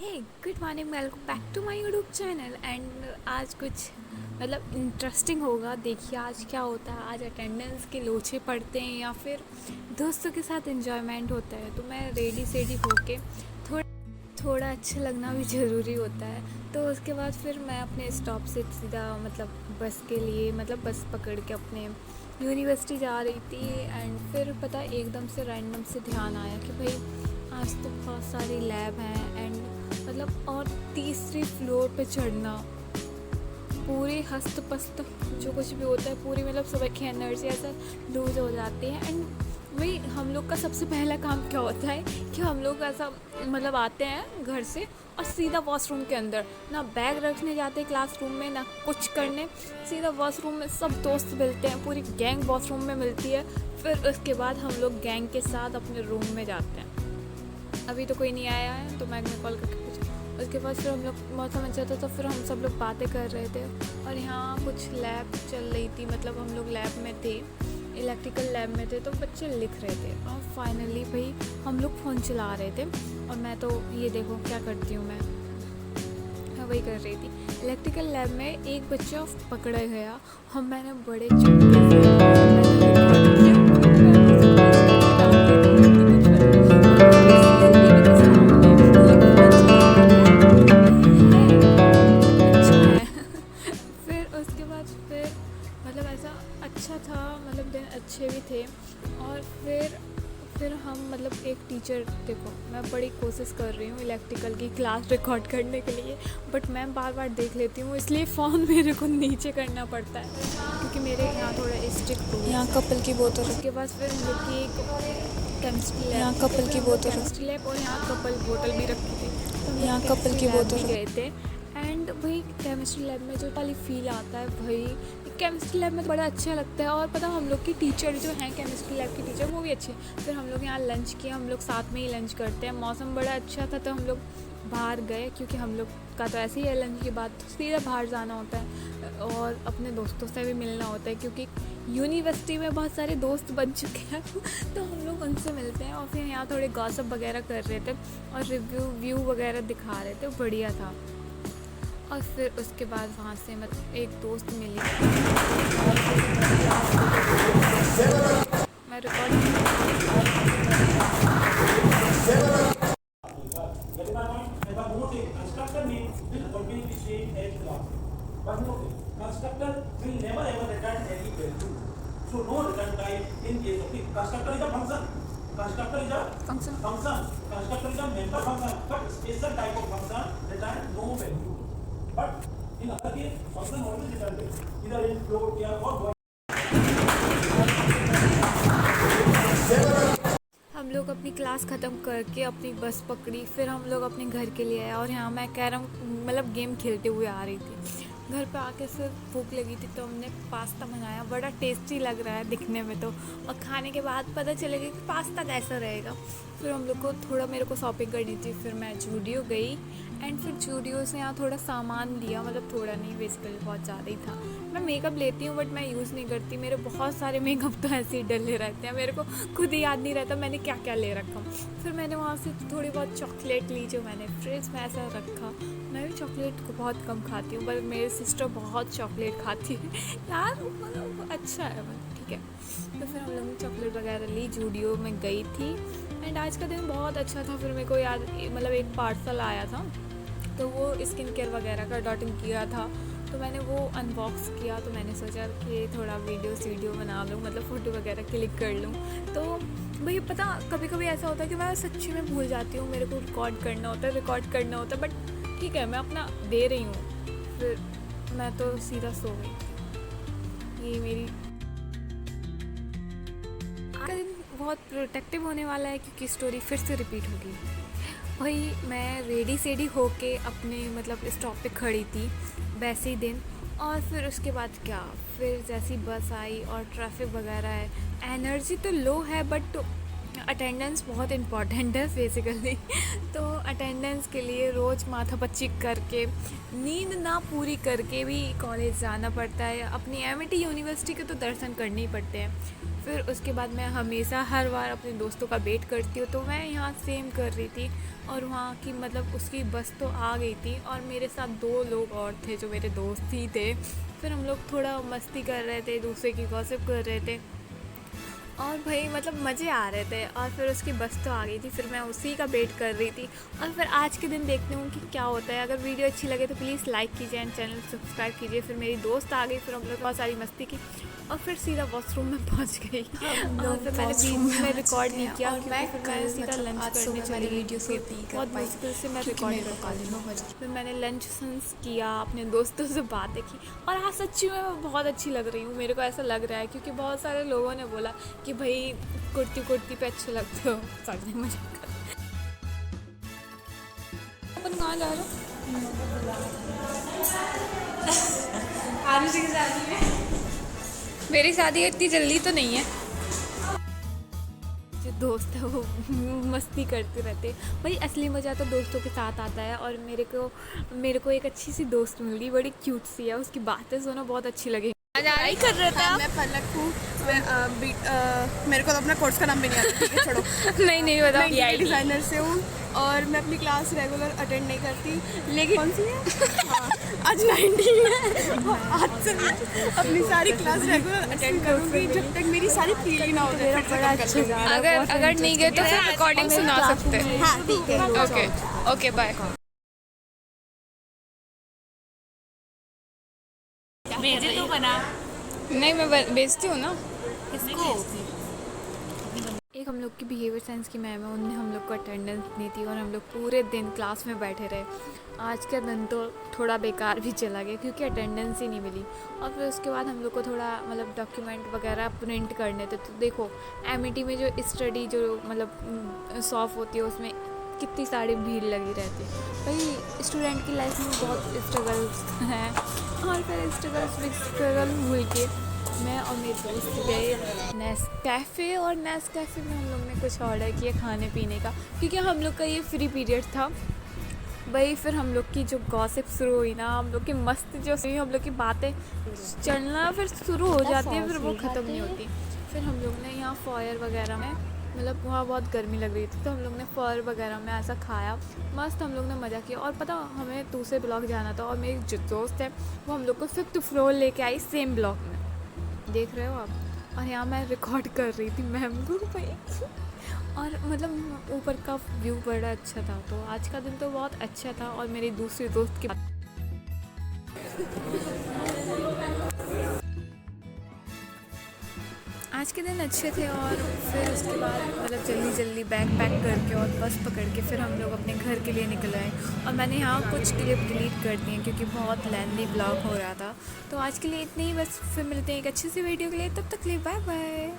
Hey good morning, welcome back to my YouTube channel. And आज कुछ interesting होगा। देखिए आज क्या होता है। आज अटेंडेंस के लोचे पड़ते हैं या फिर दोस्तों के साथ एंजॉयमेंट होता है। तो मैं रेडी सेडी होके थोड़ा थोड़ा अच्छा लगना भी ज़रूरी होता है। तो उसके बाद फिर मैं अपने स्टॉप से सीधा बस के लिए बस पकड़ के अपने यूनिवर्सिटी जा रही थी। एंड फिर पता एकदम से रैंडम से ध्यान आया कि भाई आज तो बहुत सारी लैब हैं। एंड और तीसरी फ्लोर पे चढ़ना, पूरी हस्त पस्त जो कुछ भी होता है, पूरी सुबह की एनर्जी ऐसा लूज हो जाती है। एंड वही हम लोग का सबसे पहला काम क्या होता है कि हम लोग ऐसा आते हैं घर से और सीधा वॉशरूम के अंदर, ना बैग रखने जाते क्लासरूम में, ना कुछ करने, सीधा वॉशरूम में सब दोस्त मिलते हैं, पूरी गैंग वॉशरूम में मिलती है। फिर उसके बाद हम लोग गैंग के साथ अपने रूम में जाते हैं। अभी तो कोई नहीं आया है तो मैंने कॉल करके पूछा। उसके बाद फिर हम लोग मौसम अच्छा था तो फिर हम सब लोग बातें कर रहे थे और यहाँ कुछ लैब चल रही थी। हम लोग लैब में थे, इलेक्ट्रिकल लैब में थे, तो बच्चे लिख रहे थे। और फाइनली भाई हम लोग फ़ोन चला रहे थे और मैं तो ये देखो क्या करती हूँ, मैं वही कर रही थी। इलेक्ट्रिकल लैब में एक बच्चा पकड़ा गया, हम मैंने बड़े चुपके से ऐसा अच्छा था, दिन अच्छे भी थे। और फिर हम एक टीचर, देखो मैं बड़ी कोशिश कर रही हूँ इलेक्ट्रिकल की क्लास रिकॉर्ड करने के लिए, बट मैं बार बार देख लेती हूँ, इसलिए फ़ोन मेरे को नीचे करना पड़ता है क्योंकि मेरे यहाँ थोड़ा स्ट्रिक्ट रूल। यहाँ कपल की बोतल, उसके बाद फिर हम लोग की एक केमिस्ट्री लैब, यहाँ कपल की बोतल, केमिस्ट्री लैब, और यहाँ कपल बोतल भी रखी थी। तो हम यहाँ लोग कपल की बोतल गए थे। एंड भाई केमिस्ट्री लैब में जो वाली फील आता है, भाई केमिस्ट्री लैब में बड़ा अच्छा लगता है। और पता हम लोग की टीचर जो हैं केमिस्ट्री लैब की टीचर, वो भी अच्छे। फिर हम लोग यहाँ लंच किया, हम लोग साथ में ही लंच करते हैं। मौसम बड़ा अच्छा था तो हम लोग बाहर गए क्योंकि हम लोग का तो ऐसे ही है, लंच के बाद सीधा बाहर जाना होता है और अपने दोस्तों से भी मिलना होता है क्योंकि यूनिवर्सिटी में बहुत सारे दोस्त बन चुके हैं तो हम लोग उनसे मिलते हैं। और फिर यहाँ थोड़े गॉसिप वगैरह कर रहे थे और व्यू वगैरह दिखा रहे थे, बढ़िया था। और फिर उसके बाद वहाँ से एक दोस्त मिली, मैं constructor will never ever return any value. So no return type in case of the constructor is a function. Constructor is a function. Constructor is a member function, but special type of function return no value. But in other case, function always return value. Either in float या or void. हम लोग अपनी class ख़त्म करके अपनी बस पकड़ी, फिर हम लोग अपने घर के लिए आए। और यहाँ मैं कैरम गेम खेलते हुए आ रही थी। घर पे आके फिर भूख लगी थी तो हमने पास्ता मंगाया, बड़ा टेस्टी लग रहा है दिखने में तो, और खाने के बाद पता चलेगा कि पास्ता कैसा रहेगा। फिर हम लोग को थोड़ा, मेरे को शॉपिंग करनी थी, फिर मैं जूडियो गई। एंड फिर जूडियो से यहाँ थोड़ा सामान लिया, थोड़ा नहीं, बेसिकली बहुत ज़्यादा ही था। मैं मेकअप लेती हूँ बट मैं यूज़ नहीं करती, मेरे बहुत सारे मेकअप तो ऐसे ही डले रहते हैं, मेरे को खुद ही याद नहीं रहता मैंने क्या क्या ले रखा। फिर मैंने वहाँ से थोड़ी बहुत चॉकलेट ली जो मैंने फ्रिज में ऐसा रखा। मैं भी चॉकलेट को बहुत कम खाती हूँ पर मेरी सिस्टर बहुत चॉकलेट खाती है यार, अच्छा है, ठीक है। तो फिर हम लोग ने चॉकलेट वगैरह ली, जूडियो में गई थी। एंड आज का दिन बहुत अच्छा था। फिर मेरे को याद एक पार्सल आया था तो वो स्किन केयर वगैरह का डॉटिंग किया था, तो मैंने वो अनबॉक्स किया। तो मैंने सोचा कि थोड़ा वीडियो बना लूँ, फ़ोटो वगैरह क्लिक कर लूँ। तो भाई पता कभी कभी ऐसा होता है कि मैं सच्ची में भूल जाती हूँ, मेरे को रिकॉर्ड करना होता है, बट ठीक है मैं अपना दे रही हूँ। फिर मैं तो सीधा सो गई। ये मेरी आज का दिन बहुत प्रोटेक्टिव होने वाला है क्योंकि स्टोरी फिर से रिपीट होगी। भाई मैं रेडी सेडी होके अपने स्टॉप पे खड़ी थी वैसे ही दिन। और फिर उसके बाद क्या, फिर जैसी बस आई और ट्रैफिक वगैरह है, एनर्जी तो लो है बट अटेंडेंस बहुत इम्पॉर्टेंट है बेसिकली तो अटेंडेंस के लिए रोज़ माथापच्ची करके, नींद ना पूरी करके भी कॉलेज जाना पड़ता है। अपनी एमिटी यूनिवर्सिटी के तो दर्शन करने ही पड़ते हैं। फिर उसके बाद मैं हमेशा हर बार अपने दोस्तों का वेट करती हूँ, तो मैं यहाँ सेम कर रही थी। और वहाँ की मतलब उसकी बस तो आ गई थी और मेरे साथ 2 लोग और थे जो मेरे दोस्त ही थे। फिर हम लोग थोड़ा मस्ती कर रहे थे, दूसरे की गॉसिप कर रहे थे और भाई मतलब मज़े आ रहे थे। और फिर उसकी बस तो आ गई थी, फिर मैं उसी का वेट कर रही थी। और फिर आज के दिन देखती हूँ कि क्या होता है। अगर वीडियो अच्छी लगे तो प्लीज़ लाइक कीजिए एंड चैनल सब्सक्राइब कीजिए। फिर मेरी दोस्त आ गई, फिर हम लोग बहुत सारी मस्ती की और फिर सीधा वॉशरूम में पहुँच गई। और फिर मैंने बीच में रिकॉर्ड नहीं किया और मैं क्योंकि फिर मैं सीधा लंच करने चली गई। वीडियो शूट नहीं कर बहुत पाई मुश्किल से मैं क्योंकि रिकॉर्ड मेरे कर को पाई। कॉलेज में बज फिर मैंने लंच सन्स किया, अपने दोस्तों से बातें की और हाँ सच्ची में मैं बहुत अच्छी लग रही हूँ। मेरे को ऐसा लग रहा है क्योंकि बहुत सारे लोगों ने बोला कि भाई कुर्ती पे अच्छे लगते हो। सच में मजाक कर। अपन कहाँ जा रहे हो? आरुषि की शादी में। मेरी शादी इतनी जल्दी तो नहीं है। जो दोस्त है वो मस्ती करते रहते भाई। असली मज़ा तो दोस्तों के साथ आता है। और मेरे को एक अच्छी सी दोस्त मिल गई, बड़ी क्यूट सी है। उसकी बातें सुनो बहुत अच्छी लगी। पढ़ाई कर रहे थे आप? मैं पलक हूँ। मेरे को तो अपना कोर्स का नाम भी नहीं आता, ठीक है छोड़ो। नहीं बता। मैं इंटीरियर डिज़ाइनर से हूँ और मैं अपनी क्लास रेगुलर अटेंड नहीं करती, लेकिन कौन सी है? हाँ, आज 19 है और आज से मैं अपनी सारी क्लास रेगुलर अटेंड करूँगी जब तक मेरी सारी फीलिंग ना हो जाए। बड़ा अच्छा। अगर नहीं गए तो फिर रिकॉर्डिंग सुना सकते हैं। हाँ ठीक है। Okay bye. भेजे तो बना। नहीं मैं बेचती हूँ ना। इसको एक हम लोग की बिहेवियर साइंस की मैम है, उन्होंने हम लोग को अटेंडेंस दी थी और हम लोग पूरे दिन क्लास में बैठे रहे। आज का दिन तो थोड़ा बेकार भी चला गया क्योंकि अटेंडेंस ही नहीं मिली। और फिर उसके बाद हम लोग को थोड़ा मतलब डॉक्यूमेंट वगैरह प्रिंट करने थे। तो देखो एमईटी में जो स्टडी जो मतलब सॉफ्ट होती है उसमें कितनी सारी भीड़ लगी रहती है। भाई स्टूडेंट की लाइफ में बहुत स्ट्रगल्स हैं और फिर स्ट्रगल भूल के मैं और मेरे दोस्त गए नेस्कैफ़े। और नेस्कैफ़े में हम लोग ने कुछ ऑर्डर किया खाने पीने का क्योंकि हम लोग का ये फ्री पीरियड था। भाई फिर हम लोग की जो गॉसिप शुरू हुई ना, हम लोग की मस्ती जो हुई, हम लोग की बातें चलना फिर शुरू हो जाती है, फिर वो ख़त्म नहीं होती। फिर हम लोग ने यहाँ फायर वगैरह में मतलब वहाँ बहुत गर्मी लग रही थी तो हम लोग ने फायर वगैरह में ऐसा खाया, मस्त हम लोग ने मज़ा किया। और पता हमें दूसरे ब्लॉक जाना था और मेरी जो दोस्त है वो हम लोग को 5th फ्लोर लेके आई सेम ब्लॉक में, देख रहे हो आप। और यहाँ मैं रिकॉर्ड कर रही थी मैम को भाई। और मतलब ऊपर का व्यू बड़ा अच्छा था। तो आज का दिन तो बहुत अच्छा था। और मेरी दूसरी दोस्त की आज के दिन अच्छे थे। और फिर उसके बाद मतलब जल्दी बैग पैक करके और बस पकड़ के फिर हम लोग अपने घर के लिए निकल आए। और मैंने यहाँ कुछ क्लिप डिलीट कर दिए क्योंकि बहुत लेंथी ब्लॉग हो रहा था। तो आज के लिए इतने ही बस, फिर मिलते हैं एक अच्छी सी वीडियो के लिए, तब तक के लिए बाय बाय।